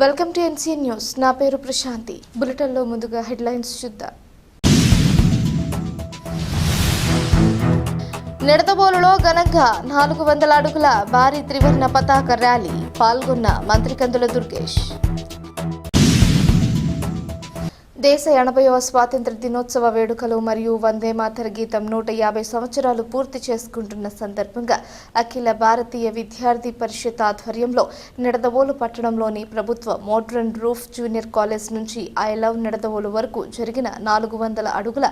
Welcome to NC news. నా పేరు ప్రశాంతి. బులెటిన్లో ముందుగా హెడ్లైన్స్ చూద్దాం. నిడదవోలులో ఘనంగా 400 అడుగుల భారీ త్రివర్ణ పతాక ర్యాలీ. పాల్గొన్న మంత్రి కందుల దుర్గేష్. దేశ 80వ స్వాతంత్ర దినోత్సవ వేడుకలు మరియు వందే మాతర గీతం 150 సంవత్సరాలు పూర్తి చేసుకుంటున్న సందర్భంగా అఖిల భారతీయ విద్యార్థి పరిషత్ ఆధ్వర్యంలో నిడదవోలు పట్టణంలోని ప్రభుత్వ మోడ్రన్ రూఫ్ జూనియర్ కాలేజ్ నుంచి ఐ లవ్ నిడదవోలు వరకు జరిగిన 400 అడుగుల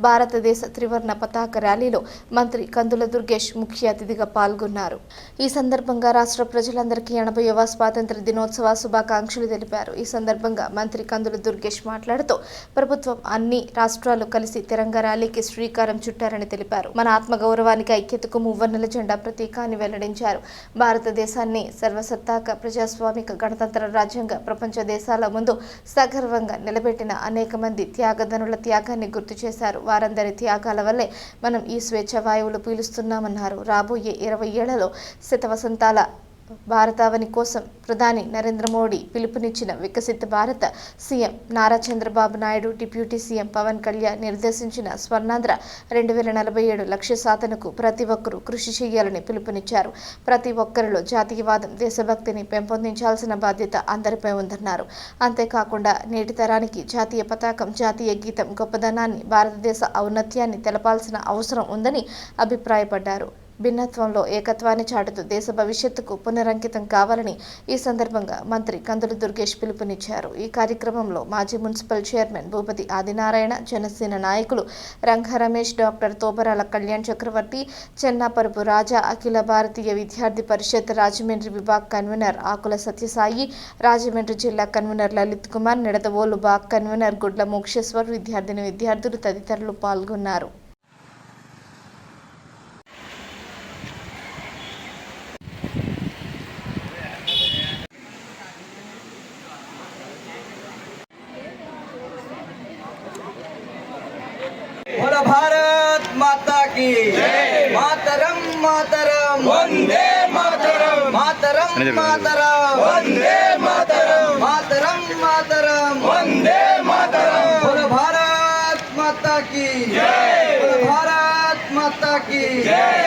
భారతదేశ త్రివర్ణ పతాక ర్యాలీలో మంత్రి కందుల దుర్గేష్ ముఖ్య అతిథిగా పాల్గొన్నారు. ఈ సందర్భంగా రాష్ట్ర ప్రజలందరికీ 80వ స్వాతంత్ర దినోత్సవ శుభాకాంక్షలు తెలిపారు. ఈ సందర్భంగా మంత్రి కందుల దుర్గేష్ మాట్లాడుతూ ప్రభుత్వం అన్ని రాష్ట్రాలు కలిసి తిరంగ ర్యాలీకి శ్రీకారం చుట్టారని తెలిపారు. మన ఆత్మగౌరవానికి ఐక్యతకు మువ్వన్నెల జెండా ప్రతీక అని వెల్లడించారు. భారతదేశాన్ని సర్వసత్తాక ప్రజాస్వామిక గణతంత్ర రాజ్యంగా ప్రపంచ దేశాల ముందు సగర్వంగా నిలబెట్టిన అనేక మంది త్యాగధనుల త్యాగాన్ని గుర్తు చేశారు. వారందరి త్యాగాల వల్లే మనం ఈ స్వేచ్ఛ వాయువులు పీలుస్తున్నామన్నారు. రాబోయే 20 ఏళ్లలో శతవసంతాల భారతావని కోసం ప్రధాని నరేంద్ర మోడీ పిలుపునిచ్చిన Viksit Bharat, CM Nara Chandrababu Naidu, deputy CM Pawan Kalyan నిర్దేశించిన స్వర్ణాంధ్ర 2047 లక్ష్య సాధనకు ప్రతి ఒక్కరూ కృషి చేయాలని పిలుపునిచ్చారు. ప్రతి ఒక్కరిలో జాతీయవాదం, దేశభక్తిని పెంపొందించాల్సిన బాధ్యత అందరిపై ఉందన్నారు. అంతేకాకుండా నేటి తరానికి జాతీయ పతాకం, జాతీయ గీతం గొప్పదనాన్ని, భారతదేశ ఔన్నత్యాన్ని తెలపాల్సిన అవసరం ఉందని అభిప్రాయపడ్డారు. భిన్నత్వంలో ఏకత్వాన్ని చాటుతూ దేశ భవిష్యత్తుకు పునరంకితం కావాలని ఈ సందర్భంగా మంత్రి కందుల దుర్గేష్ పిలుపునిచ్చారు. ఈ కార్యక్రమంలో మాజీ మున్సిపల్ చైర్మన్ భూపతి ఆదినారాయణ, జనసేన నాయకులు రంగా రమేష్, డాక్టర్ తోబరాల కళ్యాణ్ చక్రవర్తి, చెన్నాపరుపు రాజా, అఖిల భారతీయ విద్యార్థి పరిషత్ రాజమండ్రి విభాగ్ కన్వీనర్ ఆకుల సత్యసాయి, రాజమండ్రి జిల్లా కన్వీనర్ లలిత్ కుమార్, నిడదవోలు భాగ్ కన్వీనర్ గుడ్ల మోక్షేశ్వర్, విద్యార్థులు తదితరులు పాల్గొన్నారు. बोलो भारत माता की मातरम मातरम वंदे मातरम मातरम मातरम वंदे मातरम मातरम मातरम वंदे मातरम बोलो भारत माता की जय बोलो भारत माता की जय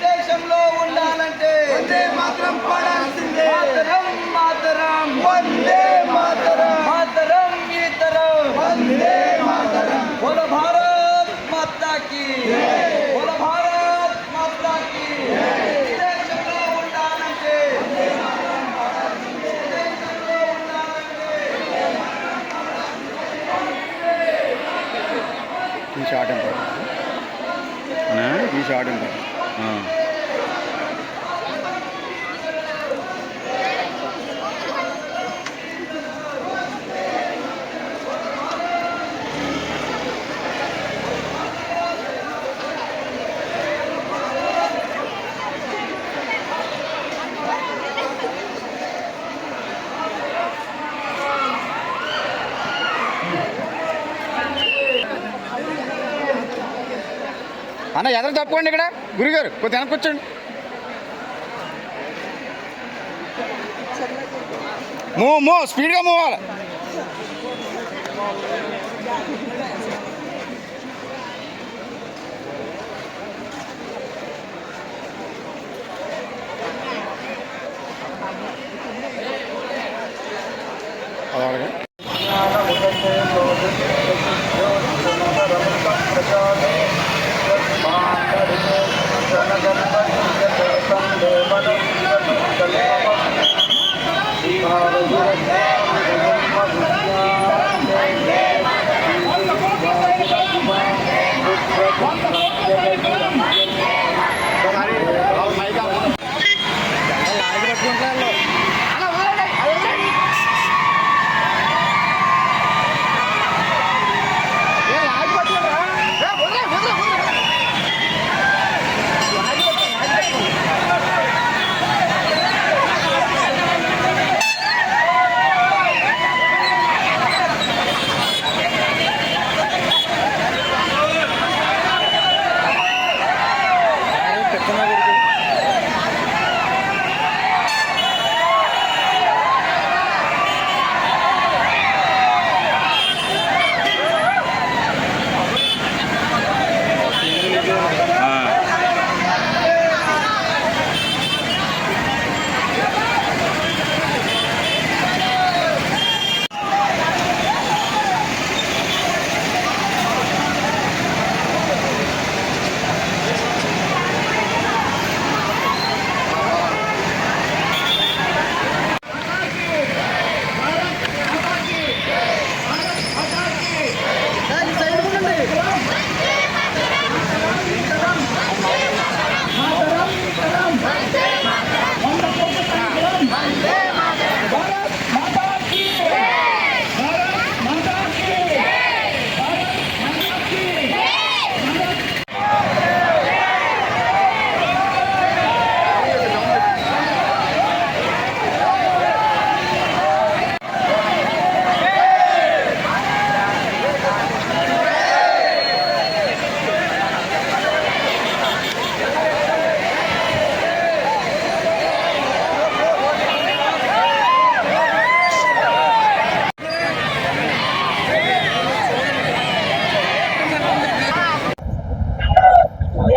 దేశంలో ఉండాలంటే వందే మాతరం పాడాల్సిందే మాతరం మాతరం వందే మాతరం మాతరం ఈతరం వందే మాతరం बोलो भारत माता की जय बोलो भारत माता की जय దేశంలో ఉండాలంటే వందే మాతరం పాడాల్సిందే దేశంలో ఉండాలంటే ఈ షాట్ ఎంత అన్నా ఈ షాట్ ఎంత అన్న ఎదురు తప్పుకోండి. ఇక్కడ గురుగారు కొద్దిగా వెనక్కి కూర్చోండి. మూవ్ స్పీడ్గా మూవ్ అవ్వాలి. అలాగే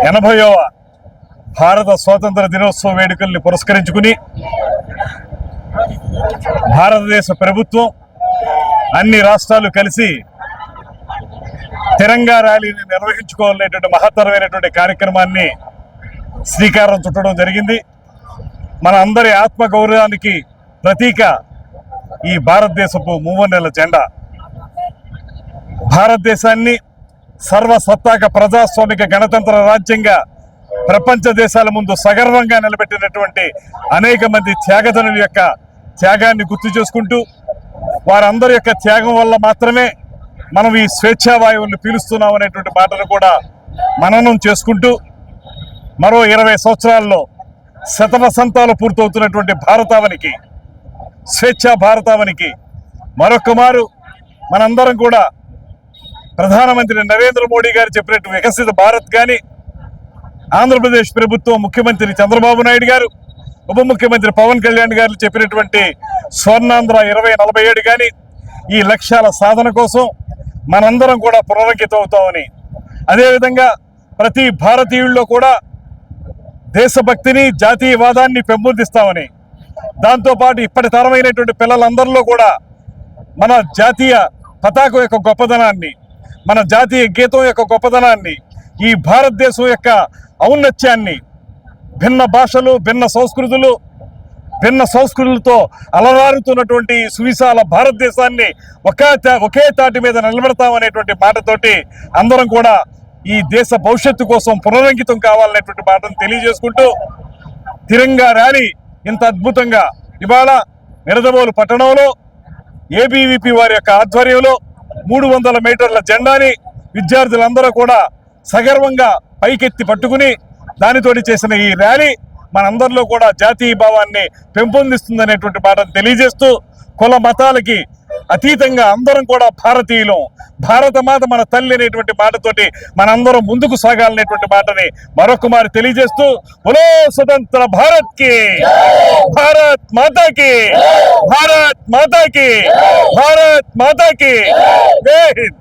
80వ భారత స్వాతంత్ర దినోత్సవ వేడుకల్ని పురస్కరించుకుని భారతదేశ ప్రభుత్వం అన్ని రాష్ట్రాలు కలిసి తిరంగా ర్యాలీని నిర్వహించుకోవాలనేటువంటి మహత్తరమైనటువంటి కార్యక్రమాన్ని శ్రీకారం చుట్టడం జరిగింది. మన అందరి ఆత్మ గౌరవానికి ప్రతీక ఈ భారతదేశపు మూవన్నెల జెండా. భారతదేశాన్ని సర్వసత్తాక ప్రజాస్వామిక గణతంత్ర రాజ్యంగా ప్రపంచ దేశాల ముందు సగర్వంగా నిలబెట్టినటువంటి అనేక మంది త్యాగధనుల యొక్క త్యాగాన్ని గుర్తు చేసుకుంటూ వారందరి యొక్క త్యాగం వల్ల మాత్రమే మనం ఈ స్వేచ్ఛావాయువుల్ని పీలుస్తున్నాం అనేటువంటి మాటను కూడా మననం చేసుకుంటూ మరో 20 సంవత్సరాల్లో శతవసంతాలు పూర్తవుతున్నటువంటి భారతావనికి, స్వేచ్ఛా భారతావనికి మరొక మారు మనందరం కూడా ప్రధానమంత్రి నరేంద్ర మోడీ గారు చెప్పినట్టు వికసిత భారత్ కానీ, ఆంధ్రప్రదేశ్ ప్రభుత్వం ముఖ్యమంత్రి చంద్రబాబు నాయుడు గారు, ఉప ముఖ్యమంత్రి పవన్ కళ్యాణ్ గారు చెప్పినటువంటి స్వర్ణాంధ్ర 2047 కానీ ఈ లక్ష్యాల సాధన కోసం మనందరం కూడా పునరంకితం అవుతామని, అదేవిధంగా ప్రతి భారతీయుల్లో కూడా దేశభక్తిని, జాతీయవాదాన్ని పెంపొందిస్తామని, దాంతోపాటు ఇప్పటి తరమైనటువంటి పిల్లలందరిలో కూడా మన జాతీయ పతాకం యొక్క గొప్పదనాన్ని, మన జాతీయ గీతం యొక్క గొప్పదనాన్ని, ఈ భారతదేశం యొక్క ఔన్నత్యాన్ని, భిన్న భాషలు, భిన్న సంస్కృతులతో అలరారుతున్నటువంటి సువిశాల భారతదేశాన్ని ఒకే తాటి మీద నిలబెడతామనేటువంటి మాటతోటి అందరం కూడా ఈ దేశ భవిష్యత్తు కోసం పునరంకితం కావాలనేటువంటి మాటను తెలియజేసుకుంటూ తిరంగా ర్యాలీ ఇంత అద్భుతంగా ఇవాళ నిడదవోలు పట్టణంలో ఏబీవీపీ వారి యొక్క ఆధ్వర్యంలో 300 మీటర్ల జెండాని విద్యార్థులందరూ కూడా సగర్వంగా పైకెత్తి పట్టుకుని దానితోటి చేసిన ఈ ర్యాలీ మనందరిలో కూడా జాతీయ భావాన్ని పెంపొందిస్తుందనేటువంటి మాటను తెలియజేస్తూ కుల మతాలకి అతీతంగా అందరం కూడా భారతీయులం, భారతమాత మన తల్లి అనేటువంటి మాటతోటి మనందరం ముందుకు సాగాలనేటువంటి మాటని మరొక మారి తెలియజేస్తూ బోలో స్వతంత్ర భారత్ కి, భారత్ మాతాకి, భారత్ మాతాకి, భారత్ మాతాకి జై హింద్.